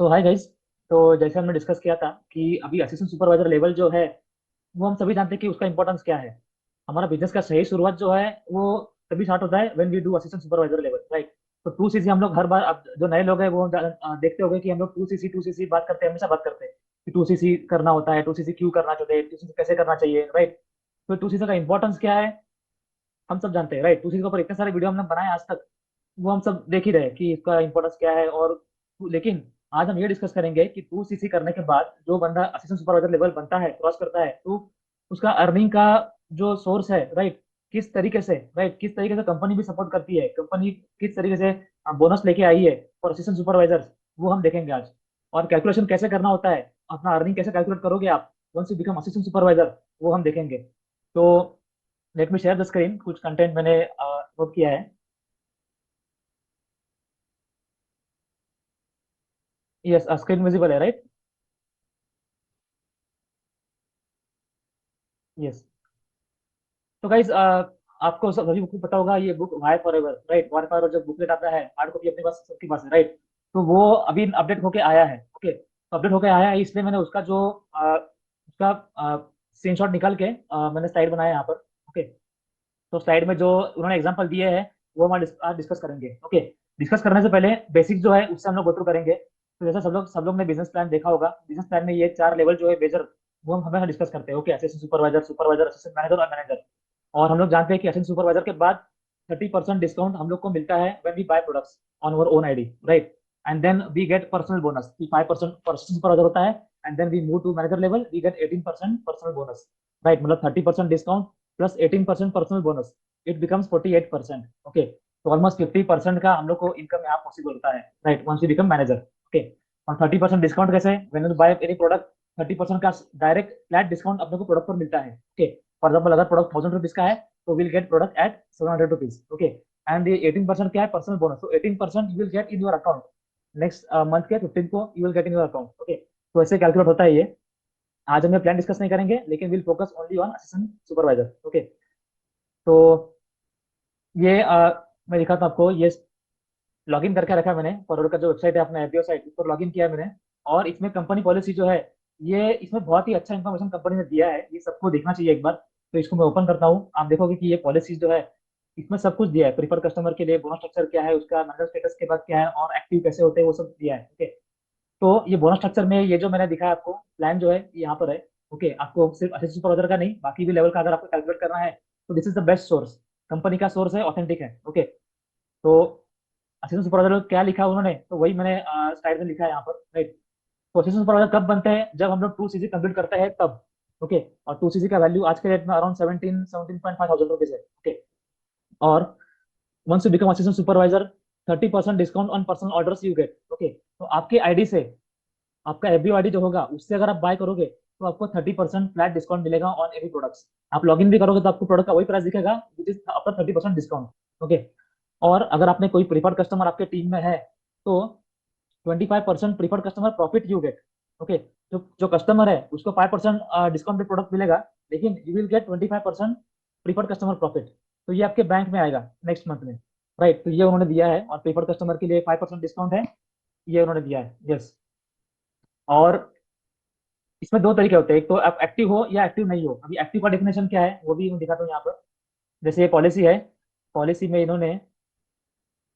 सो hi guys. तो जैसे हमने डिस्कस किया था कि अभी असिस्टेंट सुपरवाइजर लेवल जो है वो हम सभी जानते हैं कि उसका इंपॉर्टेंस क्या है। हमारा बिजनेस का सही शुरुआत जो है वो तभी स्टार्ट होता है when we do assistant supervisor level, right. तो 2cc हम लोग हर बार, अब जो नए लोग हैं वो देखते होंगे कि हम लोग 2cc बात करते हैं, हमेशा बात करते हैं कि 2cc करना होता है, 2cc क्यों करना चाहिए, 2cc कैसे करना चाहिए, राइट। तो 2cc का इंपॉर्टेंस क्या है हम सब जानते हैं, राइट। 2cc के ऊपर इतने सारे वीडियो हमने बनाए आज तक, वो हम सब देख ही रहे हैं कि इसका इंपॉर्टेंस क्या है। और लेकिन आज हम ये डिस्कस करेंगे कि 2cc करने के बाद जो बंदा असिस्टेंट सुपरवाइजर लेवल बनता है, क्रॉस करता है, तो उसका अर्निंग का जो सोर्स है, राइट, किस तरीके से, राइट, किस तरीके से कंपनी भी सपोर्ट करती है, कंपनी किस तरीके से बोनस लेके आई है फॉर असिस्टेंट सुपरवाइजर, वो हम देखेंगे आज। और कैलकुलेशन कैसे करना होता है, अपना अर्निंग कैसे कैलकुलेट करोगे आप once you become assistant supervisor, वो हम देखेंगे। तो let me share the screen, कुछ कंटेंट मैंने नोट किया है। यस, स्क्रीन विजिबल है, राइट। यस। तो गाइज, आपको सभी को पता होगा ये book why forever, right. Why forever जब बुकलेट आता है, हार्ड कॉपी अपने पास, सबके पास है, राइट। तो वो अभी अपडेट होके आया है, ओके। तो अपडेट होके आया है, इसलिए मैंने उसका जो उसका स्क्रीनशॉट निकाल के मैंने स्लाइड बनाया है यहाँ पर, ओके। तो स्लाइड में जो उन्होंने एग्जांपल दिए हैं वो हम आज डिस्कस करेंगे, ओके। डिस्कस करने से पहले बेसिक जो है उससे हम लोग गो थ्रू करेंगे। तो जैसा सब लोग ने बिजनेस प्लान देखा होगा, बिजनेस प्लान में ये 4 लेवल जो है मेजर, वो हम हमेशा डिस्कस करते हैं, okay. Assistant supervisor, supervisor, assistant manager और मैनेजर। और हम लोग जानते हैं कि असिस्टेंट सुपरवाइजर के बाद 30% डिस्काउंट हम लोग को मिलता है when we buy products on our own ID, right. And then we get personal bonus, 5% for assistant supervisor होता है। And then we move to manager level, we get 18% personal bonus, right. मतलब 30% discount plus 18% personal bonus, it becomes 48%, okay. तो almost 50% का हम लोग को income यहाँ possible होता है, right, once you become manager, okay. और 30% डिस्काउंट कैसे, when you buy any product, 30% का डायरेक्ट फ्लैट डिस्काउंट अपने को प्रोडक्ट पर मिलता है, ओके। फॉर एग्जाम्पल अगर प्रोडक्ट 1000 रुपीज का है तो will get product at 700 rupees, okay. And ये 18% क्या है, पर्सनल बोनस। तो 18% you will get in your account next month के 15 को, you will get in your account, okay. तो ऐसे कैलकुलेट होता है ये। आज हम प्लान डिस्कस नहीं करेंगे, लेकिन will focus only on assistant supervisor, okay. तो ये मैं दिखाता हूँ आपको, ये लॉगिन करके रखा है मैंने, फॉरवर्ड का जो वेबसाइट है अपना एफबीओ साइट, उस पर लॉगिन किया है मैंने। और इसमें कंपनी पॉलिसी जो है, ये इसमें बहुत ही अच्छा इन्फॉर्मेशन कंपनी ने दिया है, ये सबको देखना चाहिए एक बार। तो इसको मैं ओपन करता हूँ, आप देखोगे कि ये पॉलिसी जो है इसमें सब कुछ दिया है। प्रीफर्ड कस्टमर के लिए बोनस स्ट्रक्चर क्या है, उसका मैनेजर स्टेटस के बाद क्या है, और एक्टिव कैसे होते हैं, वो सब दिया है, ओके। तो ये बोनस स्ट्रक्चर में ये जो मैंने दिखा है आपको प्लान जो है ये यहाँ पर है, ओके। आपको सिर्फ असिस्टेंट सुपरवाइजर का नहीं, बाकी भी लेवल का अगर आपको कैलकुलेट करना है तो this is the best source. Company का सोर्स है, ऑथेंटिक है, ओके। तो असिस्टेंट सुपरवाइजर क्या लिखा है उन्होंने, तो वही मैंने स्लाइड में लिखा है यहाँ पर, राइट। तो असिस्टेंट सुपरवाइजर कब बनते हैं, जब हम लोग 2cc कंप्लीट करते हैं तब, ओके। और 2cc का वैल्यू आज के रेट में अराउंड 17.5 रुपीज है, ओके। और once you become assistant supervisor, 30% discount on personal orders you get, okay. तो आपके आईडी से, आपका एफबीओ आईडी जो होगा उससे अगर आप बाय करोगे तो आपको 30% फ्लैट डिस्काउंट मिलेगा ऑन एनी प्रोडक्ट्स। आप लॉगिन भी करोगे तो आपको प्रोडक्ट का वही प्राइस दिखेगा, which is after 30% discount, okay. और अगर आपने कोई प्रीफर्ड कस्टमर आपके टीम में है तो 25% preferred customer profit you get, okay. जो कस्टमर है उसको 5% डिस्काउंट पे प्रोडक्ट मिलेगा, लेकिन you will get 25% preferred customer profit. तो ये आपके बैंक में आएगा नेक्स्ट मंथ में, राइट। तो ये उन्होंने दिया है, और प्रीफर्ड कस्टमर के लिए 5% डिस्काउंट है, ये उन्होंने दिया है, यस। और इसमें दो तरीके होते हैं, एक तो आप एक्टिव हो या एक्टिव नहीं हो। अभी एक्टिव का डेफिनेशन क्या है वो भी मैं दिखाता हूँ यहाँ पर। जैसे ये पॉलिसी है, पॉलिसी में इन्होंने,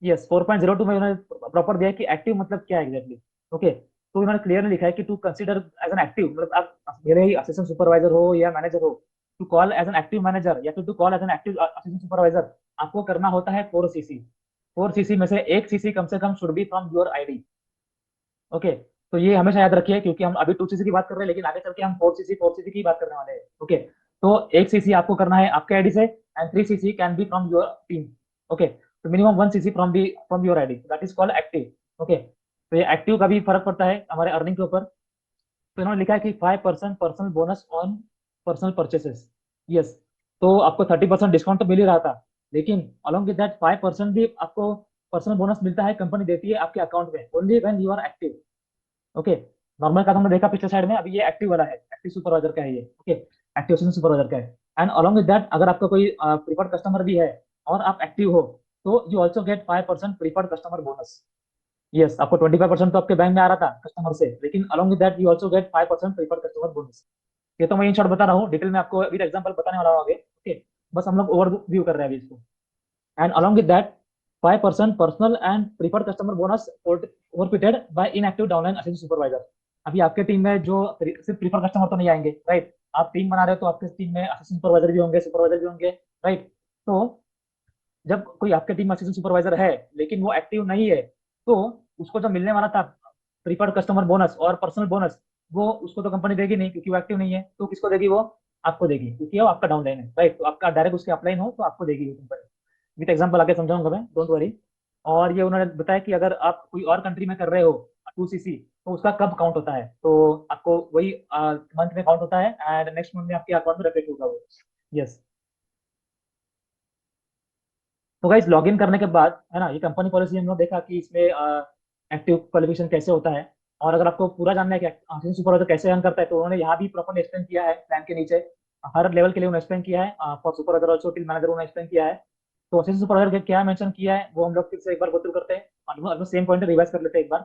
यस, 4.02 में इन्होंने प्रॉपर दिया है कि एक्टिव मतलब क्या है एग्जैक्टली, ओके। तो इन्होंने क्लियरली लिखा है कि to consider as an active, मतलब आप मेरे ही असिस्टेंट सुपरवाइजर हो या मैनेजर हो, to call as an active manager या फिर to call as an active assistant supervisor, आपको करना होता है 4cc। 4cc में से 1cc कम से कम should be from your ID, okay. तो ये हमेशा याद रखिए, क्योंकि हम अभी 2cc की बात कर रहे हैं, लेकिन आगे चल के हम 4cc की बात करने वाले हैं, ओके। तो 1cc आपको करना है आपके आईडी से, and 3cc can be from your team, okay. तो minimum 1cc from your ID, that is called active, okay. तो ये एक्टिव का भी फर्क पड़ता है हमारे अर्निंग के ऊपर। तो इन्होंने लिखा है कि 5% personal bonus on personal purchases, yes. तो आपको 30% डिस्काउंट तो मिल ही रहा था, लेकिन अलॉन्ग विद दैट 5% भी आपको पर्सनल बोनस मिलता है, कंपनी देती है आपके अकाउंट में, only when you are active, okay. Normal का तो हमने देखा पिछले साइड में, अभी ये एक्टिव वाला है, एक्टिव सुपरवाइजर का है ये, ओके। एक्टिव सुपरवाइजर का है। एंड अलॉन्ग विद दैट अगर आपका कोई प्रीफर्ड कस्टमर भी है और आप एक्टिव हो, तो you also get 5% preferred customer bonus, yes, आपको 25% तो आपके बैंक में आ रहा था कस्टमर से, लेकिन along with that you also get 5% preferred customer bonus. ये तो मैं इन शॉर्ट बता रहा हूँ, डिटेल में आपको अभी एग्जांपल बताने वाला हूँ आगे, ओके। बस हम लोग ओवरव्यू कर रहे हैं अभी इसको। And along with that 5% personal and preferred customer bonus forfeited by inactive downline assistant supervisor. अभी आपके टीम में जो सिर्फ प्रीफर्ड कस्टमर तो नहीं आएंगे, राइट। आप टीम बना रहे हो तो आपके टीम में असिस्टेंट सुपरवाइजर भी होंगे, सुपरवाइजर भी होंगे, राइट। तो जब कोई आपके टीम में असिस्टेंट सुपरवाइजर है लेकिन वो एक्टिव नहीं है, तो उसको जो मिलने वाला था प्रीफर्ड कस्टमर बोनस और पर्सनल बोनस, वो उसको तो कंपनी देगी नहीं क्योंकि वो एक्टिव नहीं है। तो किसको देगी वो? आपको देगी, क्योंकि वो आपका डाउनलाइन है, राइट। तो आपका डायरेक्ट उसके अपलाइन हो तो आपको देगी वो कंपनी। विद एग्जाम्पल आगे समझाऊंगा मैं, डोंट वरी। और ये उन्होंने बताया कि अगर आप कोई और कंट्री में कर रहे हो 2cc, तो उसका कब काउंट होता है, तो आपको वही मंथ में काउंट होता है एंड नेक्स्ट मंथ में आपके अकाउंट में रिफ्लेक्ट होगा वो। यस। तो गाइस लॉग इन करने के बाद है ना, ये कंपनी पॉलिसी हमने देखा कि इसमें एक्टिव क्वालिफिकेशन कैसे होता है। और अगर आपको पूरा जानना है कि असिस्टेंट सुपरवाइजर कैसे अर्न करता है, तो उन्होंने यहाँ भी प्रॉपर एक्सप्लेन किया है प्लान के नीचे। हर लेवल के लिए उन्होंने एक्सप्लेन किया है, for supervisor also till manager उन्होंने एक्सप्लेन किया है। तो असिस्टेंट सुपरवाइजर क्या मेंशन किया है वो हम लोग फिर से एक बार गो थ्रू करते हैं और सेम पॉइंट रिवाइज कर लेते हैं एक बार,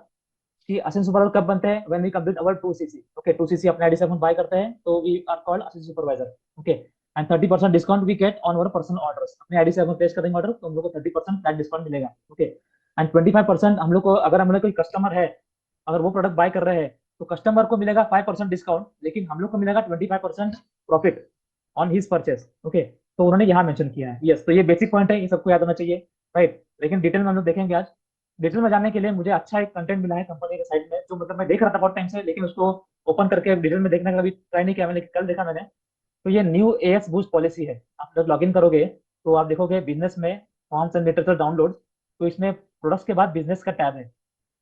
कि असिस्टेंट सुपरवाइजर कब बनते हैं? When we complete our 2cc। Okay, 2cc अपने आईडी से अपन बाय करते हैं तो we are called assistant supervisor. Okay. And 30% discount we get on our personal orders. अपने आईडी से अपन प्लेस करेंगे ऑर्डर तो हम लोग को 30% फ्लैट डिस्काउंट मिलेगा। ओके। एंड 25% हम लोग को, अगर हम लोग कोई कस्टमर है, अगर वो प्रोडक्ट बाय कर रहे हैं, तो कस्टमर को मिलेगा 5% डिस्काउंट, लेकिन हम लोग को मिलेगा 25% profit on his purchase. Okay. तो उन्होंने यहाँ मेंशन किया है। यस, तो ये बेसिक पॉइंट है, ये सबको याद होना चाहिए, राइट। लेकिन डिटेल में हम लोग देखेंगे आज। डिटेल में जानने के लिए मुझे अच्छा एक कंटेंट मिला है कंपनी के साइड में, जो मतलब मैं देख रहा था बहुत टाइम से, लेकिन उसको ओपन करके डिटेल में देखने का कभी ट्राई नहीं किया मैंने, लेकिन कल देखा मैंने। तो ये न्यू एएस बूस्ट पॉलिसी है। आप जब लॉग इन करोगे तो आप देखोगे बिजनेस में फॉर्म्स एंड लिटरेचर डाउनलोड, तो इसमें प्रोडक्ट्स के बाद बिजनेस का टैब है।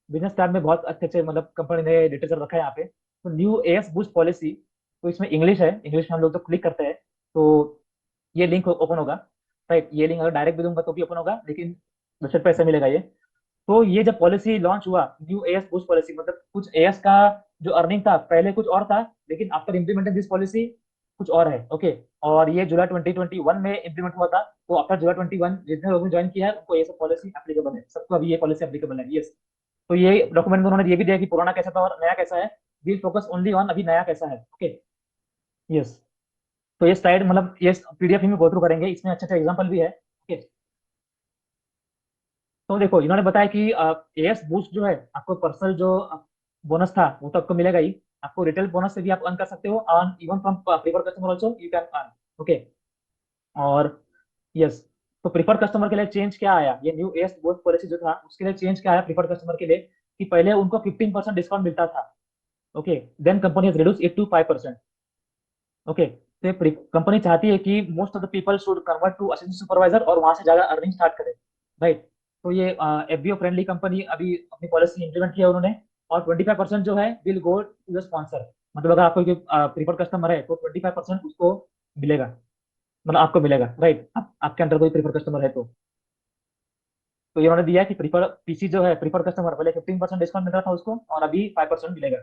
बिजनेस टैब में बहुत अच्छे अच्छे मतलब कंपनी ने लिटरेचर रखा है यहाँ पे। तो न्यू एएस बूस्ट पॉलिसी, तो इसमें इंग्लिश है, इंग्लिश में हम लोग तो क्लिक करते हैं तो ये लिंक ओपन होगा, राइट। ये लिंक अगर डायरेक्ट भी दूंगा तो भी ओपन होगा, लेकिन वेबसाइट पर ऐसे मिलेगा ये। तो ये जब पॉलिसी लॉन्च हुआ, न्यू एएस बूस्ट पॉलिसी, मतलब कुछ एएस का जो अर्निंग था पहले कुछ और था, लेकिन आफ्टर इम्प्लीमेंटेड दिस पॉलिसी कुछ और है। ओके। और ये जुलाई 2021 में इम्प्लीमेंट हुआ था। तो आफ्टर जुलाई 21 जितने लोगों ने ज्वाइन किया है उनको ये सब पॉलिसी एप्लीकेबल है, सबको अभी ये पॉलिसी एप्लीकेबल है। यस। तो ये डॉक्यूमेंट में उन्होंने ये भी दिया कि पुराना कैसा था और नया कैसा है। वील फोकस ओनली ऑन अभी नया कैसा है। ओके। यस। तो ये स्लाइड मतलब ये पीडीएफ में गो थ्रू करेंगे, इसमें अच्छे अच्छे एग्जांपल भी है। ओके। तो देखो इन्होंने बताया कि एएस बूस्ट जो है, आपको पर्सनल जो बोनस था वो तो आपको मिलेगा ही। आपको रिटेल बोनस से भी आप अर्न कर सकते हो, earn even from preferred customer also you can earn. Okay. और यस, तो प्रीफर्ड कस्टमर के लिए चेंज क्या आया, ये न्यू एएस बूस्ट पॉलिसी जो था उसके लिए चेंज क्या आया प्रीफर्ड कस्टमर के लिए, कि पहले उनको 15% डिस्काउंट मिलता था। Okay. Then company has reduce it to 5%। Okay. तो कंपनी चाहती है कि most of the people should convert to assistant supervisor और वहां से ज्यादा अर्निंग स्टार्ट करें, राइट। तो ये एफबीओ फ्रेंडली कंपनी अभी अपनी पॉलिसी इंप्लीमेंट किया उन्होंने। और 25% जो है will go to the sponsor. मतलब अगर आपको प्रीफर्ड कस्टमर है तो 25% उसको मिलेगा, मतलब आपको मिलेगा, राइट। आपके अंडर कोई प्रीफर्ड कस्टमर है तो ये उन्होंने दिया कि प्रीफर पीसी जो है प्रीफर्ड कस्टमर, पहले 15% डिस्काउंट मिल रहा था उसको और अभी 5% मिलेगा।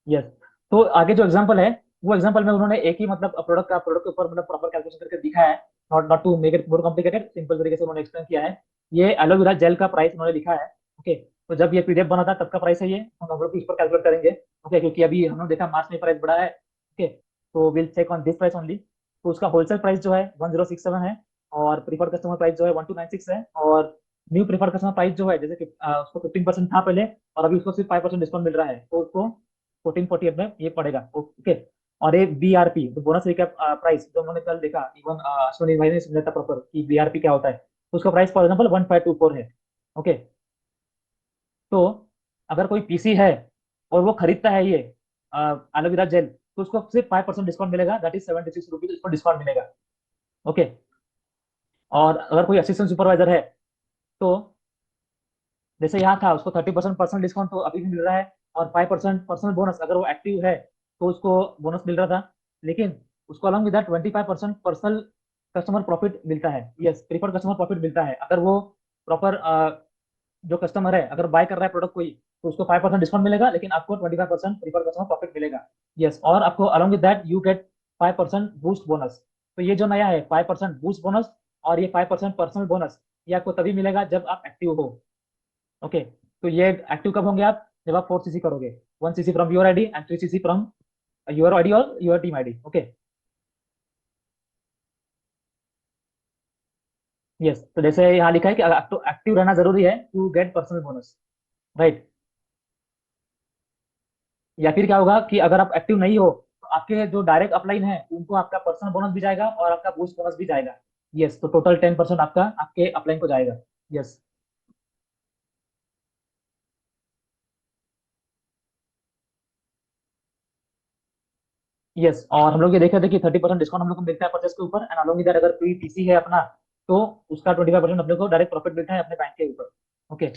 यस। तो आगे जो एग्जांपल है, वो एग्जांपल में उन्होंने एक ही मतलब प्रोडक्ट के ऊपर मतलब प्रॉपर कैलकुलेशन करके दिखा है। Not not to make it more complicated, simple तरीके से उन्होंने एक्सप्लेन किया है। ये एलोवेरा जेल का प्राइस उन्होंने लिखा है। ओके। तो जब ये पीडीएफ बना था तब का प्राइस है ये, हम लोग इस पर कैलकुलेट करेंगे। ओके, क्योंकि अभी हम लोग देखा मार्च में प्राइस बढ़ा है। ओके। तो will check on this price only. तो उसका होलसेल प्राइस जो है 1067 है, और प्रीफर्ड कस्टमर प्राइस जो है 1296 है। और न्यू प्रीफर्ड कस्टमर प्राइस जो है, जैसे कि उसको 15% था पहले और अभी उसको सिर्फ 5% डिस्काउंट मिल रहा है, तो उसको 1448 में ये पड़ेगा। ओके। और ये बीआरपी जो बोनस रिकैप प्राइस जो हमने कल देखा, इवन अश्विनी भाई ने समझा था प्रॉपर कि बीआरपी क्या होता है, तो उसका प्राइस फॉर एग्जाम्पल 1524 है। ओके। तो अगर कोई पीसी है और वो खरीदता है ये एलोवेरा जेल, तो उसको सिर्फ 5% डिस्काउंट मिलेगा, दैट इज 76 रुपीज उसको डिस्काउंट मिलेगा। ओके। और अगर कोई असिस्टेंट सुपरवाइजर है, तो जैसे यहाँ था उसको 30% पर्सनल डिस्काउंट तो अभी भी मिल रहा है, और 5% पर्सनल बोनस अगर वो एक्टिव है तो उसको बोनस मिल रहा था। लेकिन उसको along with that 25% personal customer profit मिलता है। यस, प्रीफर्ड कस्टमर प्रॉफिट मिलता है अगर वो प्रॉपर जो कस्टमर है अगर बाय कर रहा है प्रोडक्ट कोई, तो उसको 5% डिस्काउंट मिलेगा, लेकिन आपको 25% प्रीफर्ड कस्टमर प्रॉफिट मिलेगा। यस, और आपको along with that you get 5% boost bonus. तो ये जो नया है 5% बूस्ट बोनस और ये 5% पर्सनल बोनस, ये आपको तभी मिलेगा जब आप एक्टिव हो। ओके, तो ये एक्टिव कब होंगे आप, जब आप 4cc करोगे, 1cc from your ID and 3cc from your ID और your team ID. Okay, yes, तो जैसे यहाँ लिखा है कि तो एक्टिव रहना जरूरी है to get personal bonus, right. या फिर क्या होगा कि अगर आप एक्टिव नहीं हो तो आपके जो डायरेक्ट अपलाइन है उनको आपका पर्सनल बोनस भी जाएगा और आपका बूस्ट बोनस भी जाएगा। यस, तो टोटल 10% आपका आपके अपलाइन को जाएगा। यस, यस, और हम लोग ये देख रहे थे कि 30% डिस्काउंट हम लोग को मिलता है परचेस के ऊपर, एंड अलॉन्ग इधर अगर कोई पीसी है अपना तो उसका 25% अपने को डायरेक्ट प्रॉफिट मिलता है अपने बैंक के ऊपर। ओके,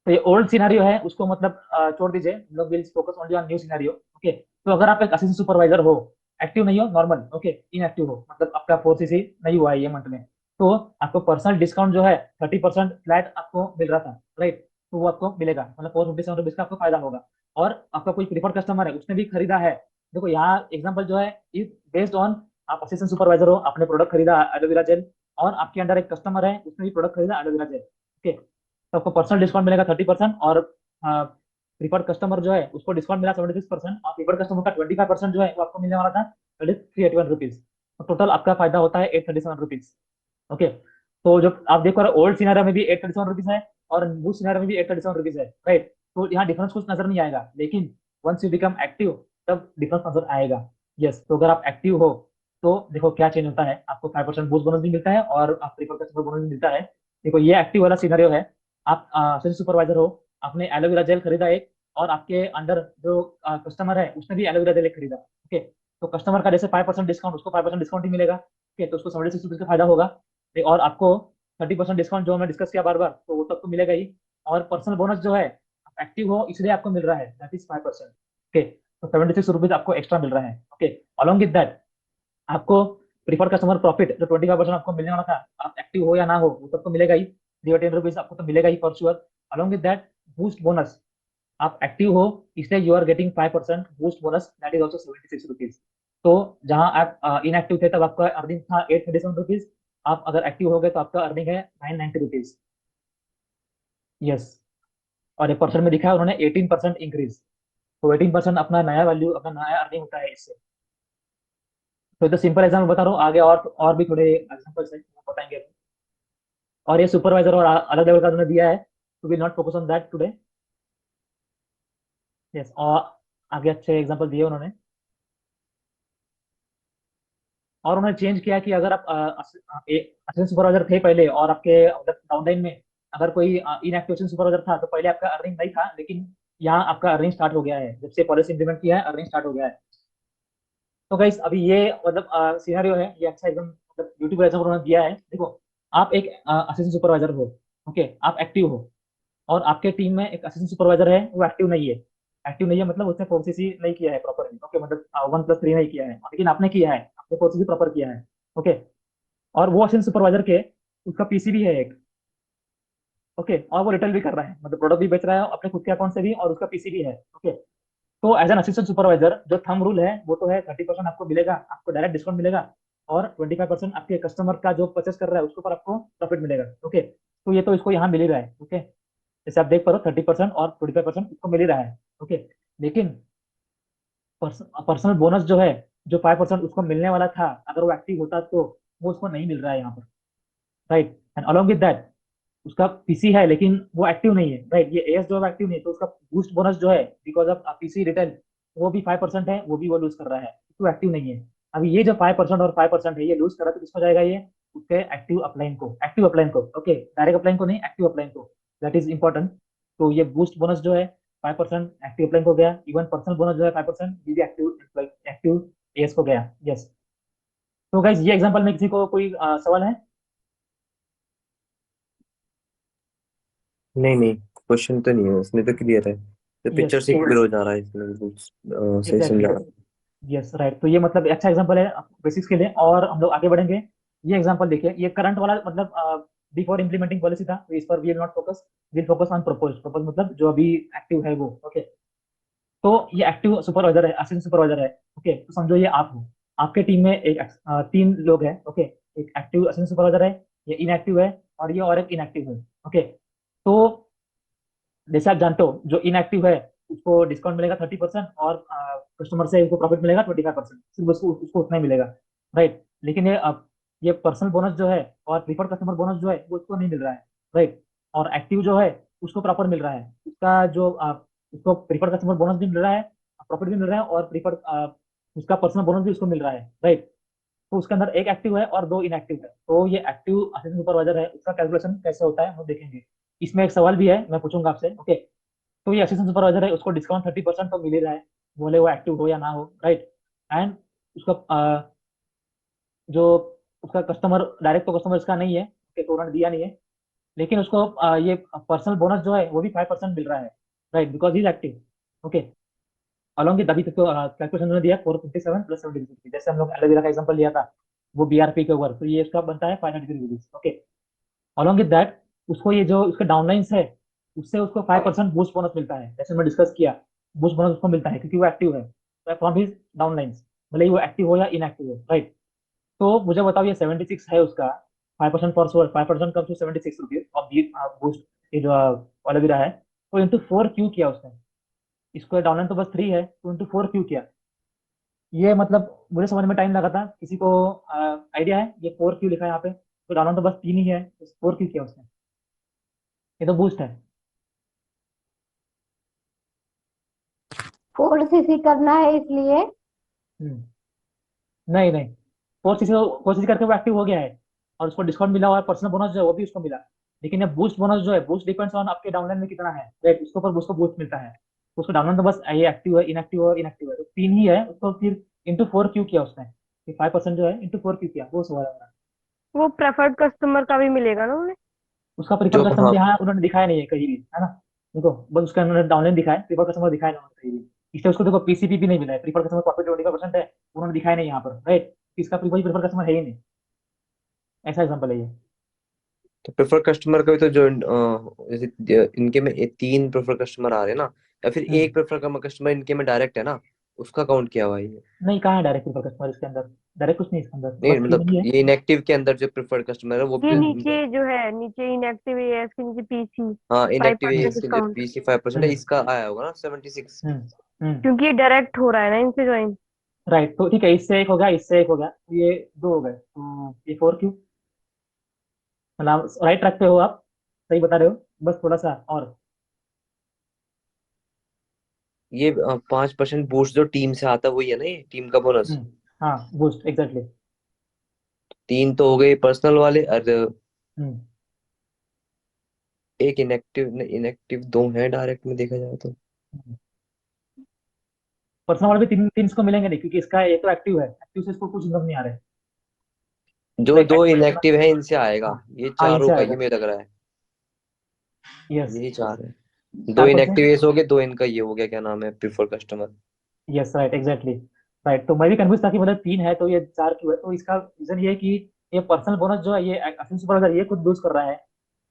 तो ये ओल्ड सिनेरियो है, उसको मतलब छोड़ दीजिए, हम लोग will focus only on new scenario. Okay, तो अगर आप एक असिस्टेंट सुपरवाइजर हो, एक्टिव नहीं हो, नॉर्मल, ओके, इनएक्टिव हो, मतलब आपका 4cc नहीं हुआ है ये मंथ में, तो आपको पर्सनल डिस्काउंट जो है 30% फ्लैट आपको मिल रहा था, राइट। तो वो आपको मिलेगा, मतलब 457 रुपीज का आपको फायदा होगा। और आपका कोई प्रीफर्ड कस्टमर है, उसने भी खरीदा है, देखो यहाँ एग्जाम्पल जो है इज बेस्ड ऑन, आप असिस्टेंट सुपरवाइजर हो, आपने प्रोडक्ट खरीदा एलोवेरा जेल, और आपके अंडर एक कस्टमर है, उसने भी प्रोडक्ट खरीदा एलोवेरा जेल। ओके, तो आपको पर्सनल डिस्काउंट मिलेगा 30%, और प्रीफर्ड कस्टमर जो है उसको डिस्काउंट मिला 76%, और प्रीफर्ड कस्टमर का 25% जो है वो आपको मिलने वाला था 381 रुपीज। तो टोटल आपका फायदा होता है 837 रुपीज। ओके, तो जो आप देखो ओल्ड सिनेरियो में भी 837 रुपीज है, और न्यू सिनेरियो में भी 837 रुपीज है, राइट। तो यहाँ डिफरेंस कुछ नजर नहीं आएगा, लेकिन वंस यू बिकम एक्टिव तब डिफरेंस नजर आएगा। यस, तो अगर आप एक्टिव हो तो देखो क्या चेंज होता है, आपको 5% बूस्ट बोनस भी मिलता है और आप प्रीफर्ड कस्टमर बोनस भी मिलता है। देखो ये एक्टिव वाला सिनेरियो है, आप असिस्टेंट सुपरवाइजर हो, आपने एलोवेरा जेल खरीदा एक, और आपके अंडर जो कस्टमर है उसने भी एलोवेरा जेल एक खरीदा। ओके, तो कस्टमर का जैसे 5% डिस्काउंट, उसको 5% डिस्काउंट ही मिलेगा। ओके, तो उसको 76 रुपीज का फायदा होगा। और आपको 30% डिस्काउंट जो हमने डिस्कस किया बार बार, तो वो तो आपको मिलेगा ही। और पर्सनल बोनस जो है, आप एक्टिव हो इसलिए आपको मिल रहा है, दैट इज 5%। ओके, तो 76 रुपीज आपको एक्स्ट्रा मिल रहा है। ओके, अलॉन्ग विद दैट आपको प्रीफर्ड कस्टमर प्रॉफिट जो 25% आपको मिलने वाला था, आप एक्टिव हो या ना हो वो तो आपको मिलेगा ही, 310 रुपीज आपको तो मिलेगा ही for sure. Along with that boost bonus, आप एक्टिव हो इसलिए you are getting 5% boost bonus, that is also 76 rupees. तो जहां आप इनएक्टिव थे तब आपका अर्निंग था 837 रुपीज, आप अगर एक्टिव हो गए तो आपका अर्निंग है 990 रुपीज। यस, और एक परसेंट में दिखा है उन्होंने 18% इंक्रीज, तो 18% अपना नया वैल्यू, अपना नया अर्निंग होता है इससे। तो तो सिंपल एग्जाम्पल बता रहा हूँ, आगे और भी थोड़े एग्जाम्पल्स हैं वो बताएंगे। और ये सुपरवाइजर और अलग लेवल का उन्होंने दिया है, तो will not focus on that today. Yes, और आगे अच्छे एग्जाम्पल दिए उन्होंने। और उन्होंने चेंज किया कि अगर आप असिस्टेंट सुपरवाइजर थे पहले, और आपके डाउनलाइन में अगर कोई इनएक्टिव सुपरवाइजर था, तो पहले आपका अर्निंग नहीं था, लेकिन यहाँ आपका अर्निंग स्टार्ट हो गया है, जब से पॉलिसी इंप्लीमेंट किया है अर्निंग स्टार्ट हो गया है। तो गाइस अभी ये मतलब सिनेरियो है, ये अच्छा एकदम मतलब ब्यूटीफुल एग्जाम्पल उन्होंने दिया है। देखो, आप एक असिस्टेंट सुपरवाइजर हो, ओके, आप एक्टिव हो, और आपके टीम में एक असिस्टेंट सुपरवाइजर है वो एक्टिव नहीं है। एक्टिव नहीं है मतलब उसने 4cc नहीं किया है प्रॉपरली, ओके, मतलब 1+3 नहीं किया है, लेकिन आपने किया है, आपने 4cc प्रॉपर किया है। ओके, और वो असिस्टेंट सुपरवाइजर के उसका पीसी भी है एक। ओके, और वो रिटेल भी कर रहा है, मतलब प्रोडक्ट भी बेच रहा है अपने खुद के अकाउंट से भी, और उसका पीसी भी है। ओके, तो एज एन असिस्टेंट सुपरवाइजर जो थंब रूल है वो तो है 30% आपको मिलेगा, आपको डायरेक्ट डिस्काउंट मिलेगा, और 25% आपके कस्टमर का जो परचेस कर रहा है उसके ऊपर आपको प्रॉफिट मिलेगा। ओके, तो ये तो इसको यहाँ मिल ही रहा है। ओके, जैसे आप देख पा रहे हो 30% और 25% इसको मिल ही रहा है। ओके, लेकिन पर्सनल बोनस जो है, जो 5% उसको मिलने वाला था अगर वो एक्टिव होता, तो वो उसको नहीं मिल रहा है यहाँ पर, right. And along with that उसका पीसी है लेकिन वो एक्टिव नहीं है, राइट। ये एएस जो है एक्टिव नहीं है, तो उसका बूस्ट बोनस जो है बिकॉज ऑफ पीसी रिटर्न, वो भी 5% है, वो भी वो लूज कर रहा है, तो एक्टिव नहीं है। अभी ये जो 5% और 5% है ये लूज कर रहा है, तो किसको जाएगा ये, उसके एक्टिव अपलाइन को, ओके, डायरेक्ट अपलाइन को नहीं, एक्टिव अपलाइन को, दैट इज इंपॉर्टेंट। तो ये बूस्ट बोनस जो है 5% एक्टिव अपलाइन को गया, इवन पर्सनल बोनस जो है 5% ये भी एक्टिव एक्टिव एएस को गया। यस, तो गाइज ये एग्जांपल में किसी को कोई सवाल है? नहीं नहीं, क्वेश्चन तो नहीं है, उसमें तो क्लियर है। तो यस, पिक्चर से क्लियर हो जा रहा है इसमें, बिल्कुल सही एग्जैक्टली, समझा रहा यस, राइट। तो ये मतलब अच्छा एग्जांपल है बेसिक्स के लिए, और हम लोग आगे बढ़ेंगे। ये एग्जांपल देखिए, ये करंट वाला मतलब बिफोर इम्प्लीमेंटिंग पॉलिसी था, तो इस पर we will not focus, will focus on propose मतलब जो अभी एक्टिव है वो। ओके, तो ये एक्टिव सुपरवाइजर है, असिस्टेंट सुपरवाइजर है। ओके, तो समझो ये आप हो, आपके टीम में एक 3 लोग हैं। ओके, एक एक्टिव असिस्टेंट सुपरवाइजर है, ये इनएक्टिव है, और ये और एक इनएक्टिव है। ओके, तो जैसे आप जानते हो जो इनएक्टिव है उसको डिस्काउंट मिलेगा 30%, और कस्टमर से उसको प्रॉफिट मिलेगा 25%, सिर्फ उसको उसको उतना ही मिलेगा, राइट। लेकिन ये अब ये पर्सनल बोनस जो है और प्रीफर्ड कस्टमर बोनस जो है वो उसको नहीं मिल रहा है, राइट। और एक्टिव जो है उसको प्रॉपर मिल रहा है, उसका जो उसको प्रीफर्ड कस्टमर बोनस भी मिल रहा है, प्रॉफिट भी मिल रहा है, और प्रीफर्ड उसका पर्सनल बोनस भी उसको मिल रहा है, राइट। तो उसके अंदर एक एक्टिव है और दो इनएक्टिव है, तो ये एक्टिव असिस्टेंट सुपरवाइजर है, उसका कैलकुलेशन कैसे होता है वो देखेंगे। इसमें एक सवाल भी है, मैं पूछूंगा आपसे, ओके। तो ये असिस्टेंट सुपरवाइजर है, उसको डिस्काउंट 30% तो मिल ही रहा है, बोले वो एक्टिव हो या ना हो, राइट। एंड उसका जो उसका कस्टमर डायरेक्ट तो कस्टमर इसका नहीं है, ओके, तो उन्होंने दिया नहीं है। लेकिन उसको ये पर्सनल बोनस जो है वो भी 5% मिल रहा है, right, because is active, okay. Along with अभी तक तो कैलकुलेशन उन्होंने दिया 457 प्लस 70 जैसे हम लोग एलोवेरा का एग्जांपल लिया था, वो बीआरपी के ऊपर, तो ये इसका बनता है 590 rupees, okay. Along with that उसको ये जो उसका डाउनलाइंस है उससे उसको 5% बूस्ट बोनस मिलता है, जैसे मैं डिस्कस किया। बूस्ट बोनस उसको मिलता है क्योंकि वो एक्टिव है फ्रॉम हिज डाउनलाइंस, भले ही वो एक्टिव हो या इनएक्टिव हो, राइट। तो मुझे बताओ ये 76 है उसका, 5% for sure, 5% come to 76 rupees of boost, ये जो एलोवेरा है, तो इंटू 4 क्यों किया उसने? इसको डाउनलाइन तो बस 3 है, तो इंटू 4 क्यों किया? ये मतलब मुझे समझ में टाइम लगा था, किसी को आइडिया है ये 4 क्यों लिखा है यहाँ पे? तो डाउनलाइन तो बस 3 ही है, तो 4 क्यों किया उसने? ये तो बूस्ट है। 4 सीसी करना है इसलिए। हम्म, नहीं नहीं, 4 सीसी करके वो एक्टिव हो गया है, और उसको डिस्काउंट मिला हुआ है, पर्सनल बोनस जो है वो भी उसको मिला। लेकिन ये बूस्ट बोनस जो है, बूस्ट डिपेंड्स ऑन आपके डाउनलाइन में कितना है, राइट, उसके ऊपर उसको बूस्ट मिलता है। तो उसको डाउनलाइन तो बस ये एक्टिव है, इनएक्टिव और इनएक्टिव है, तो 3 ही है, उसको फिर इंटू 4 क्यों किया उसने? 5% जो है इंटू 4 क्यों किया, वो सवाल है हमारा। वो प्रेफर्ड कस्टमर का भी मिलेगा ना उन्हें। उसका जो प्रीफर कस्टमर हाँ, यहाँ उन्होंने दिखाया नहीं है कहीं भी, है ना। देखो बस उसका उन्होंने डाउनलाइन दिखाया, प्रीफर कस्टमर दिखाया नहीं उन्होंने कहीं भी। इसलिए उसको देखो पीसीपी भी नहीं मिला है, प्रीफर कस्टमर प्रॉफिट 25% है, उन्होंने दिखाया नहीं यहाँ पर, राइट। इसका प्रीफर कस्टमर है ही नहीं, ऐसा एग्जाम्पल है ये। तो प्रेफर कस्टमर का भी तो जो जैसे इनके में तीन प्रेफर कस्टमर आ रहे हैं ना, या फिर हम्म, एक प्रेफर कस्टमर इनके में डायरेक्ट है ना, उसका काउंट किया हुआ है ये? नहीं, कहाँ है डायरेक्ट प्रीफर कस्टमर इसके अंदर? डायरेक्ट कुछ नहीं इसके अंदर, नहीं बस तीन मतलब ही है। ये इनएक्टिव के अंदर जो प्रेफर्ड कस्टमर है वो ये भी नीचे जो है, नीचे इनएक्टिव है इसके नीचे पीसी, हाँ फाइव इनएक्टिव है, हम्म परसेंट इसके अंदर डिस्काउंट पीसी 5% है, हम्म इसका आया होगा ना 76। हम्म हम्म क्योंकि ये डायरेक्ट हो रहा है ना इनसे ज्वाइन। राइट, तो ठीक है, इससे एक हो गया, इससे एक हो गया, तो ये दो हो गए, तो ये 4 क्यों? मतलब राइट ट्रैक पे हो आप, सही बता रहे हो, बस थोड़ा सा और। ये 5% बूस्ट जो टीम से आता है वही है ना, ये टीम का बोनस। हम्म, हाँ बूस्ट एग्जैक्टली। तीन तो हो गए पर्सनल वाले, और हम्म एक इनएक्टिव, इनएक्टिव दो हैं डायरेक्ट में देखा जाए तो। पर्सनल वाले भी तीन तीन इसको मिलेंगे नहीं, क्योंकि इसका एक तो एक्टिव है, एक्टिव से इसको कुछ इनकम नहीं आ रहा है, जो राइट। दो इनएक्टिव है इनसे आएगा, हाँ ये हाँ, चार इनसे होगा, आएगा, ये मुझे लग रहा है। यस। यही चार है। दो 4%, इनएक्टिव एस हो गए, दो इनका ये हो गया, क्या नाम है, prefer customer. Yes, right, exactly, right. तो मैं भी कंफ्यूज था कि मतलब 3 है तो ये 4 क्यों है, तो इसका रीजन ये है कि ये पर्सनल बोनस जो है ये असिस्टेंट सुपरवाइजर ये खुद लूज कर रहा है,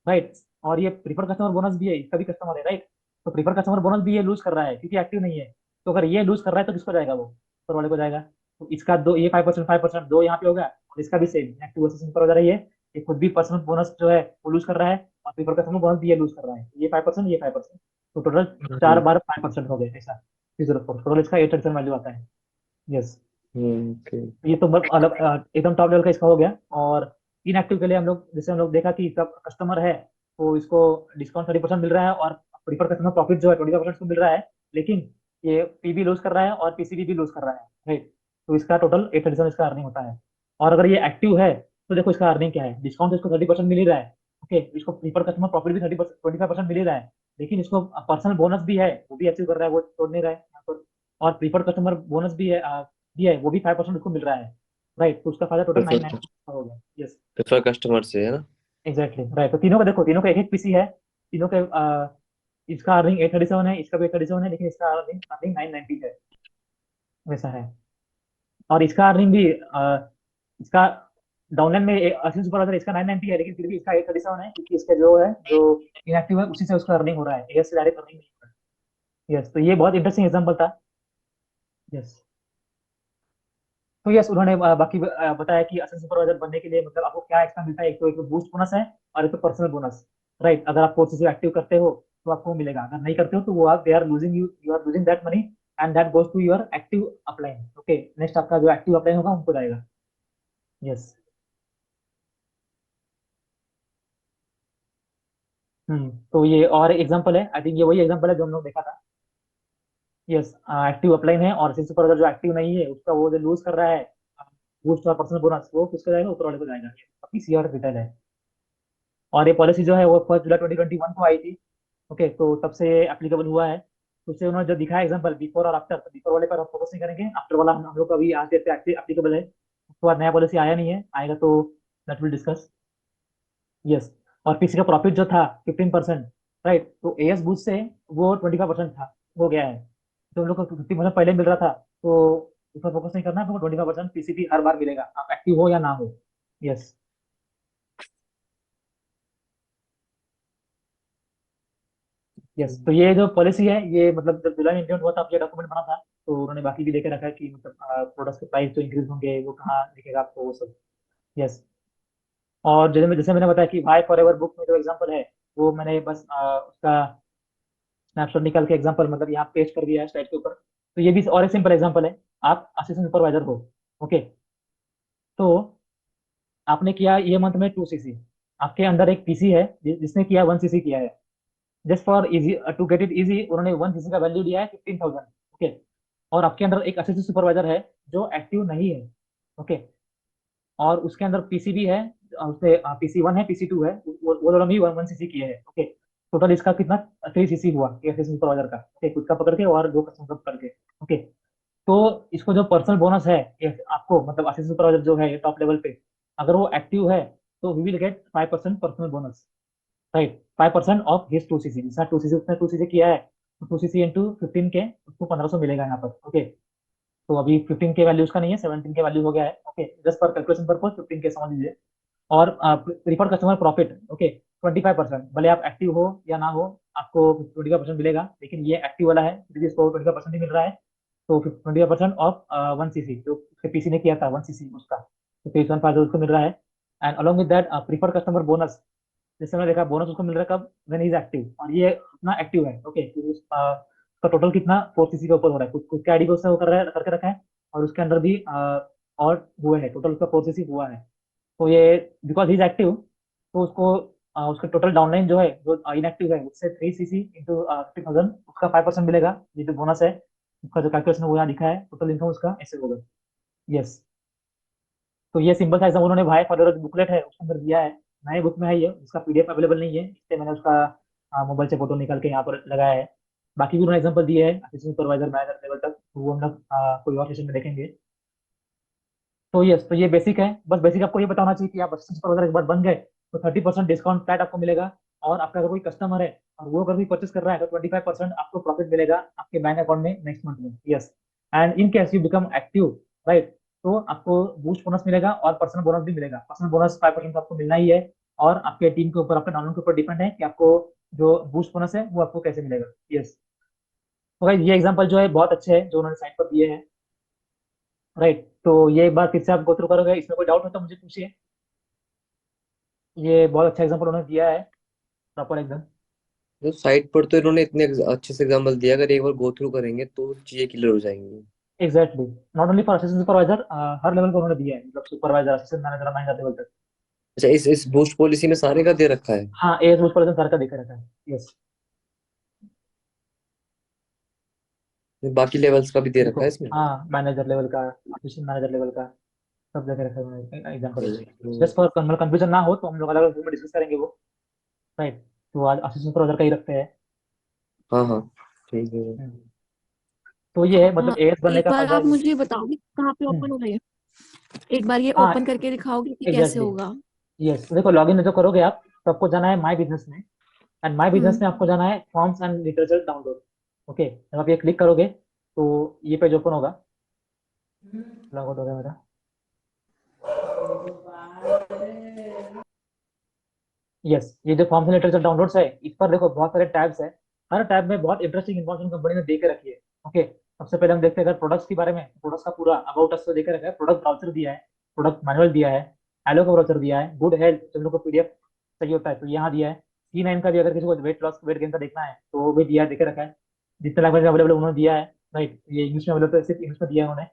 राइट। और ये प्रीफर कस्टमर बोनस भी है, इसका भी कस्टमर है, राइट। तो प्रीफर कस्टमर बोनस भी ये लूज कर रहा है क्योंकि एक्टिव नहीं है। तो अगर ये लूज कर रहा है तो किसको जाएगा? वो ऊपर वाले को जाएगा। तो इसका दो, ये 5% दो यहाँ पे होगा, और इसका भी सेम एक्टिव असिस्टेंट सुपरवाइजर है ये खुद भी पर्सनल बोनस जो है वो लूज कर रहा है, और प्रीफर कस्टमर बोनस भी ये लूज कर रहा है, ये 5%, ये 5%, तो टोटल 4 बार 5% हो गए, ऐसा 304, टोटल इसका 8 वैल्यू आता है, यस। ओके। ये तो अलग एकदम टॉप लेवल का इसका हो गया। और इनएक्टिव के लिए हम लोग, जैसे हम लोग देखा कि इसका कस्टमर है तो इसको डिस्काउंट 30% मिल रहा है, और प्रीफर कस्टमर प्रॉफिट जो है 25% को मिल रहा है। लेकिन ये पीबी लूज कर रहा है और पीसीबी भी लूज कर रहा है, राइट। तो इसका टोटल 837 इसका अर्निंग होता है। और अगर ये एक्टिव है तो देखो इसका अर्निंग क्या है, डिस्काउंट इसको 30% मिल ही रहा है, ओके। इसको प्रीफर कस्टमर प्रॉफिट भी 30%, 25% मिल ही रहा है। लेकिन इसको पर्सनल बोनस भी है, वो भी अचीव कर रहा है, वो छोड़ नहीं रहा है यहाँ पर। और प्रीफर कस्टमर बोनस भी है, दिया है, वो भी 5% उसको मिल रहा है, राइट। तो उसका फायदा टोटल नाइन नाइन प्रेफर हो गया, यस, प्रेफर कस्टमर से है ना। Exactly, right. तो तीनों का देखो, तीनों का एक एक पीसी है, तीनों के इसका अर्निंग 837 है, इसका भी 837 है, लेकिन इसका अर्निंग अर्निंग 990 है, वैसा है। और इसका अर्निंग भी इसका डाउनलाइन में 80 सुपर, इसका 990 है, लेकिन फिर भी इसका 837 है, क्योंकि इसका जो है जो इनएक्टिव है उसी से उसका अर्निंग हो रहा है, एएस से डायरेक्ट अर्निंग नहीं हो रहा है, यस। तो ये बहुत इंटरेस्टिंग एग्जाम्पल था, यस। तो यस, उन्होंने बाकी बताया कि असिस्टेंट सुपरवाइजर बनने के लिए मतलब आपको क्या एक्स्ट्रा मिलता है, एक तो बूस्ट बोनस है और एक तो पर्सनल बोनस। राइट। अगर आप 4cc एक्टिव करते हो तो आपको मिलेगा, अगर नहीं करते हो तो वो आप they are losing, you are losing that money and that goes to your active upline. Okay, next आपका जो एक्टिव अपलाइन होगा उनको जाएगा। यस। तो ये और एग्जांपल है, आई थिंक ये वही एग्जांपल है जो हम लोग देखा था। यस, एक्टिव अपलाइन है और इसी पर अगर जो एक्टिव नहीं है उसका वो जो लूज कर रहा है बूस्ट और पर्सनल बोनस, वो किसको जाएगा, ऊपर वाले को जाएगा। ये काफी सीआर डिटेल है। और ये पॉलिसी जो है वो 1 जुलाई 2021 को आई थी। ओके, तो तब से एप्लीकेबल हुआ है। तो उससे उन्होंने जो दिखाया एग्जांपल बिफोर और आफ्टर, तो बिफोर वाले पर हम फोकस नहीं करेंगे, आफ्टर वाला हम लोग का अभी आज डेट पे एप्लीकेबल है। उसके बाद नया पॉलिसी आया नहीं है, आएगा तो दैट विल डिस्कस। यस। और पीसी का प्रॉफिट जो था 15%, राइट, तो एएस बूस्ट से वो 25% था, हो गया है। तो हम लोग को 50% पहले मिल रहा था, तो उस पर फोकस नहीं करना है, आपको 25% पीसीपी हर बार मिलेगा, आप एक्टिव हो या ना हो। यस। यस, तो ये जो पॉलिसी है ये मतलब जब जुलाई में इंप्लीमेंट हुआ था, अब ये डॉक्यूमेंट बना था, तो उन्होंने बाकी भी देके रखा है कि मतलब प्रोडक्ट्स के प्राइस जो इंक्रीज होंगे वो कहाँ दिखेगा आपको, वो सब। यस। और जैसे मैंने बताया कि वाई फॉर एवर बुक में जो एग्जांपल है वो मैंने बस उसका स्नैपशॉट निकाल के एग्जांपल मतलब यहाँ पेस्ट कर दिया है स्लाइड के ऊपर। तो ये भी और एक सिंपल एग्जांपल है। आप असिस्टेंट सुपरवाइजर हो, ओके, तो आपने किया ये मंथ में 2cc, आपके अंदर एक पीसी है जिसने किया 1cc किया है। Just for easy to get it easy, उन्होंने 1cc का वैल्यू दिया है 15,000। ओके, और आपके अंदर एक असिस्टेंट सुपरवाइजर है जो एक्टिव नहीं है। ओके, और उसके अंदर पीसी भी है, उससे PC1 है, PC2 है, वो दोनों भी 1cc किए हैं। ओके, टोटल इसका कितना 3cc हुआ असिस्टेंट सुपरवाइजर का। ओके, खुद का पकड़ के और दो कस्टमर का पकड़ के। ओके, तो इसको जो पर्सनल बोनस है ये आपको मतलब असिस्टेंट सुपरवाइजर जो है टॉप लेवल पे, अगर वो एक्टिव है तो we will get 5% personal bonus, right. 5% of his 2cc, जिसने 2cc उसने 2cc किया है, तो 2cc इंटू 15 के उसको 1500 मिलेगा यहाँ पर। ओके, तो अभी 15 के वैल्यू उसका नहीं है, 17 के वैल्यू हो गया है। Okay, just for calculation purpose 15 के समझ लीजिए। और प्रीफर्ड कस्टमर प्रॉफिट, ओके, 25%, भले आप एक्टिव हो या ना हो आपको 25% मिलेगा, लेकिन ये एक्टिव वाला है इसलिए इसको 25% ही मिल रहा है। तो 25% ऑफ 1cc जो उसके पीसी ने किया था 1cc उसका, तो 23,500 उसको मिल रहा है। And along with that preferred customer bonus, जैसे मैंने देखा बोनस उसको मिल रहा है कब, व्हेन ही इज एक्टिव, और ये अपना एक्टिव है। ओके, उसका टोटल कितना 4cc के ऊपर हो रहा है, खुद के आईडी पे उसने वो कर रहा है करके रखा है, और उसके अंदर भी और हुए हैं, टोटल उसका 4cc हुआ है। तो ये बिकॉज ही इज एक्टिव, तो उसको उसका टोटल डाउनलाइन जो है जो इनएक्टिव है उससे 3cc इंटू 50,000 उसका 5% मिलेगा, ये जो बोनस है उसका जो कैलकुलेशन वो यहाँ लिखा है, टोटल इनकम उसका ऐसे होगा। यस, तो ये सिंपल सा एग्जाम उन्होंने भाई फॉर बुकलेट है उसके अंदर दिया है, नए बुक में है ये, उसका पीडीएफ अवेलेबल नहीं है, इसलिए मैंने उसका मोबाइल से फोटो निकाल के यहाँ पर लगाया है। बाकी भी उन्होंने एग्जाम्पल दिए हैं असिस्टेंट सुपरवाइजर मैनेजर लेवल तक, तो वो हम लोग कोई और सेशन में देखेंगे। तो यस, तो ये बेसिक है, बस बेसिक आपको ये बताना चाहिए कि आप असिस्टेंट सुपरवाइजर एक बार बन गए तो 30% डिस्काउंट फ्लैट आपको मिलेगा। और आपका अगर कोई कस्टमर है और वो अगर भी परचेस कर रहा है तो 25% आपको प्रॉफिट मिलेगा आपके बैंक अकाउंट में नेक्स्ट मंथ में। Yes, and in case you become active, right, तो आपको बूस्ट बोनस मिलेगा और पर्सनल बोनस भी मिलेगा। पर्सनल बोनस 5% आपको मिलना ही है, और आपके टीम के ऊपर आपके डाउनलोड के ऊपर डिपेंड है कि आपको जो बूस्ट बोनस है वो आपको कैसे मिलेगा। यस, तो गाइस ये एग्जांपल जो है बहुत अच्छे हैं जो उन्होंने साइट पर दिए हैं, राइट। तो ये एक बार फिर से आप गो थ्रू करोगे, इसमें कोई डाउट हो तो मुझे पूछिए। ये बहुत अच्छा एग्जांपल उन्होंने दिया है, प्रॉपर एकदम। तो साइट पर तो इन्होंने इतने अच्छे से एग्जाम्पल दिया, अगर एक बार गो थ्रू करेंगे तो चीजें क्लियर हो जाएंगी। Exactly, not only for assistant supervisor, her level का उन्होंने दिया है, मतलब supervisor assistant manager manager level तक। अच्छा, इस बूस्ट पॉलिसी में सारे का दे रखा है? हाँ, एज बूस्ट पर सर का देखा रहता है। यस, बाकी लेवल्स का भी दे देखो, रखा है इसमें? हाँ, मैनेजर लेवल का, असिस्टेंट मैनेजर लेवल का, सब जगह रखा हुआ है एग्जाम्पल। तो जस्ट फॉर मतलब कंफ्यूजन ना हो तो हम लोग अलग अलग में डिस्कस करेंगे वो, राइट। तो आज असिस्टेंट सुपरवाइजर का ही रखते हैं। हाँ हाँ, ठीक है। हम्म। तो ये है हाँ, मतलब एएस बनने एक का बार फायदा आप ये। मुझे बताओगे कहाँ पे ओपन हम्म। हो रही है? एक बार ये हाँ, ओपन करके दिखाओगे कि कैसे एग्जैक्टली। होगा? यस, देखो लॉगिन जो करोगे आप तो आपको जाना है माई बिजनेस में, एंड माई बिजनेस हम्म। में आपको जाना है forms and literature download. Okay, जब आप ये क्लिक करोगे तो ये पेज ओपन होगा। लॉग आउट हो गया मेरा। यस, ये जो फॉर्म्स एंड लिटरेचर डाउनलोड्स है इस पर देखो बहुत सारे टैब्स है, हर टैब में बहुत इंटरेस्टिंग इन्फॉर्मेशन कंपनी ने दे के रखी है। ओके, सबसे पहले हम देखते हैं अगर प्रोडक्ट्स के बारे में, प्रोडक्ट्स का पूरा अबाउट अस दे के रखा है, प्रोडक्ट ब्राउचर दिया है, प्रोडक्ट मैनुअल दिया है, एलो का ब्राउचर दिया है, गुड हेल्थ जो हम लोग को पीडीएफ चाहिए होता है तो यहाँ दिया है, C9 का भी अगर किसी को वेट लॉस वेट गेन का देखना है तो वो भी दिया देखे रखा है, जितने लैंग्वेज अवेलेबल उन्होंने दिया है, राइट। ये इंग्लिश में अवेलेबल है, सिर्फ इंग्लिश में दिया है उन्होंने,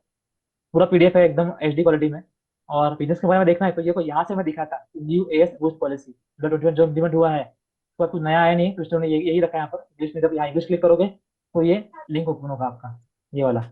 पूरा पीडीएफ है एकदम HD क्वालिटी में। और बिजनेस के बारे में देखना है तो ये को यहाँ से मैं दिखा था, न्यू एएस बूस्ट पॉलिसी 2021 जो इम्प्लीमेंट हुआ है, उसका कुछ नया आया नहीं, तो उन्होंने यही रखा है यहाँ पर इंग्लिश में। जब यहाँ इंग्लिश क्लिक करोगे तो ये लिंक ओपन होगा आपका, ये वाला।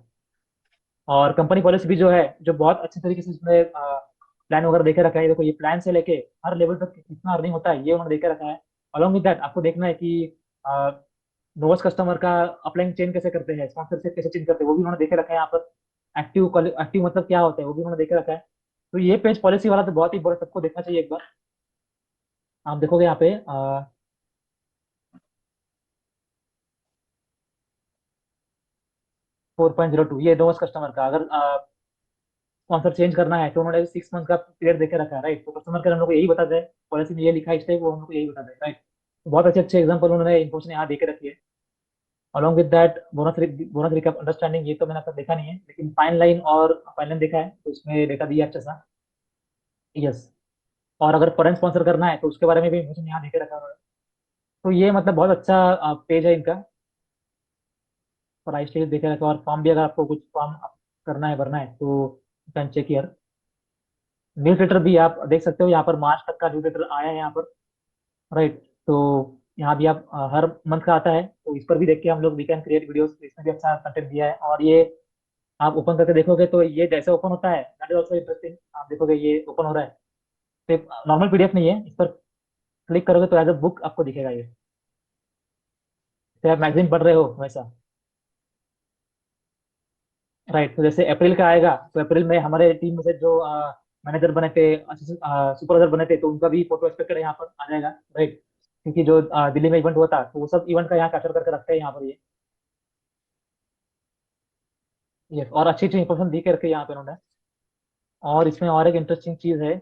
और कंपनी पॉलिसी भी जो है, जो बहुत अच्छे तरीके से इसमें प्लान वगैरह देके रखा है। देखो ये प्लान से लेके हर लेवल तक कितना अर्निंग होता है ये उन्होंने देके रखा है। अलॉन्ग विद दैट आपको देखना है कि नोवेस्ट कस्टमर का अपलाइन चेंज कैसे करते हैं, स्पॉन्सरशिप कैसे चेंज करते हैं, वो भी उन्होंने देखे रखा है यहाँ पर। एक्टिव मतलब क्या होता है वो भी उन्होंने देखे रखा है। तो ये पेज पॉलिसी वाला तो बहुत ही बड़ा, सबको देखना चाहिए एक बार। आप देखोगे यहाँ पे 4.02, ये नोवेस्ट कस्टमर का अगर स्पॉन्सर चेंज करना है तो उन्होंने 6 मंथ का पीरियड देके रखा है, राइट। तो कस्टमर केयर हम लोग को यही बताते हैं, पॉलिसी में ये लिखा है इस टाइप, वो हम लोग को यही बताते हैं, राइट। तो बहुत अच्छे अच्छे एग्जाम्पल उन्होंने इन्फॉर्मेशन यहाँ देके रखी है। Along with that bonus recap understanding, ये तो मैंने अब तक देखा नहीं है, लेकिन फाइन लाइन और फाइन लाइन देखा है, तो उसमें डेटा दिया है अच्छा सा। यस। और अगर फॉरेन स्पॉन्सर करना है तो उसके बारे में भी इन्फॉर्मेशन यहाँ देके रखा हुआ है। तो ये मतलब बहुत अच्छा पेज है इनका। प्राइस लिस्ट देखे रखा है, और फॉर्म भी अगर आपको कुछ फॉर्म करना है भरना है तो can check here. Newsletter भी आप देख सकते हो यहाँ पर, मार्च तक का न्यूज लेटर आया है यहाँ पर, राइट। तो यहाँ भी आप हर मंथ का आता है, तो इस पर भी देख के हम लोग वी कैन क्रिएट वीडियोस, इसमें भी अच्छा कंटेंट दिया है। और ये आप ओपन करके देखोगे तो ये जैसे ओपन होता है दैट इज ऑल्सो इंटरेस्टिंग। आप देखोगे ये ओपन हो रहा है, सिर्फ नॉर्मल पीडीएफ नहीं है, इस पर क्लिक करोगे तो एज अ बुक आपको दिखेगा ये, जैसे आप मैगजीन पढ़ रहे हो वैसा, राइट। तो जैसे अप्रैल का आएगा तो अप्रैल में हमारे टीम में से जो मैनेजर बने थे, सुपरवाइजर बने थे, तो उनका भी फोटो एक्सपेक्टेड यहाँ पर आ जाएगा, राइट। क्योंकि जो दिल्ली में इवेंट हुआ था तो वो सब इवेंट का यहाँ कैप्चर करके रखते हैं यहाँ पर ये। यस, और अच्छी अच्छी इंफॉर्मेशन दी के रखे यहाँ पे उन्होंने। और इसमें और एक इंटरेस्टिंग चीज है,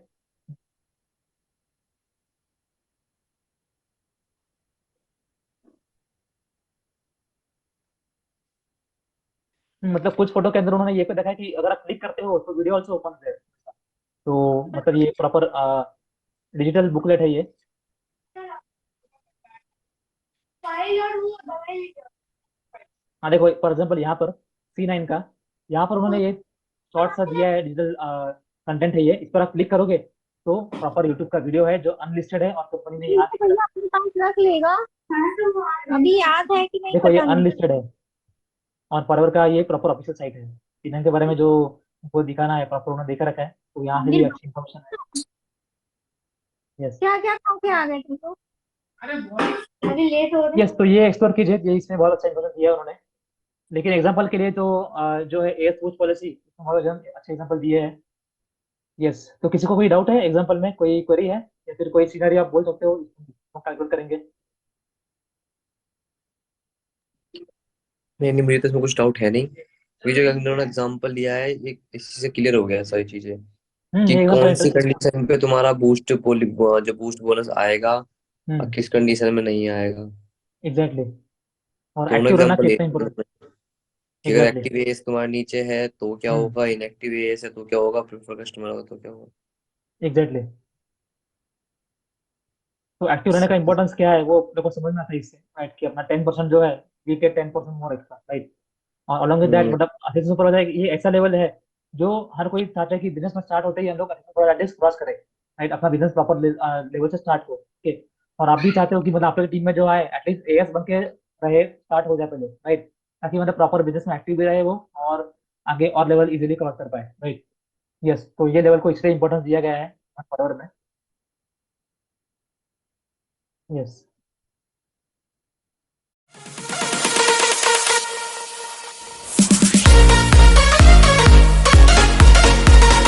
मतलब कुछ फोटो के अंदर उन्होंने ये पे देखा है कि अगर आप क्लिक करते हो तो वीडियो ऑल्सो ओपन है। तो मतलब ये प्रॉपर डिजिटल बुकलेट है ये। हाँ देखो फॉर एग्जाम्पल यहाँ पर C9 का, यहाँ पर उन्होंने ये शॉर्ट सा दिया है, डिजिटल कंटेंट है ये। इस पर आप क्लिक करोगे तो प्रॉपर यूट्यूब का वीडियो है जो अनलिस्टेड है, और कंपनी ने यहाँ भैया अपने पास रख लेगा, अभी याद है कि नहीं देखो ये पता नहीं। अनलिस्टेड है। और परवर का ये प्रॉपर ऑफिशियल साइट है, C9 के बारे में जो वो दिखाना है प्रॉपर उन्होंने देखा रखा है, तो यहाँ से भी अच्छी इन्फॉर्मेशन है। यस क्या क्या खा के आ गए तुम तो? अभी लेट हो रहे यस, तो ये एक्सप्लोर कीजिए, ये इसमें बहुत अच्छा इन्फॉर्मेशन दिया है उन्होंने। लेकिन एग्जाम्पल के लिए तो जो है एयर फोर्स पॉलिसी, बहुत अच्छे एग्जाम्पल दिए हैं। यस, तो किसी को कोई डाउट है एग्जाम्पल में, कोई क्वेरी है, या फिर कोई सीनरी आप बोल सकते हो, इसको कैलकुलेट करेंगे। नहीं नहीं, मुझे तो इसमें कुछ डाउट है नहीं, क्योंकि जो इन्होंने एग्जांपल दिया है ये इसी से क्लियर हो गया है सारी चीजें, कि ये एग्जाम्पल कौन सी इंटरेस्टिंग था। कंडीशन पे तुम्हारा जो बूस्ट बोनस आएगा और हम्म, किस कंडीशन में नहीं आएगा। एग्जैक्टली। और दोनों एक्टिव रहना एग्जांपल कितना इंपॉर्टेंट। कि अगर एग्जैक्टली। एक्टिव एएस तुम्हारे नीचे है तो क्या हम्म, होगा, इनएक्टिव एएस है तो क्या होगा, प्रेफर कस्टमर होगा तो क्या होगा। एग्जैक्टली। तो एक्टिव रहने का इंपॉर्टेंस क्या है वो देखो समझना था इससे, राइट, कि अपना 10% जो है we get 10% more extra, right. और अलॉन्ग विद दैट हम्म। मतलब असिस्टेंट सुपरवाइजर ये ऐसा लेवल है जो हर कोई चाहता है कि बिजनेस में स्टार्ट होते ही हम लोग असिस्टेंट सुपरवाइजर क्रॉस करें, राइट, अपना बिजनेस प्रॉपर लेवल से स्टार्ट हो, ओके। और आप भी चाहते हो कि मतलब आपकी टीम में जो आए एटलीस्ट एएस बन के रहे, स्टार्ट हो जाए पहले, राइट, ताकि मतलब प्रॉपर बिजनेस में एक्टिव भी रहे वो, और आगे और लेवल इजीली क्रॉस कर पाए, राइट। यस, तो ये लेवल को इसलिए इंपॉर्टेंस दिया गया है फॉरवर्ड में। यस।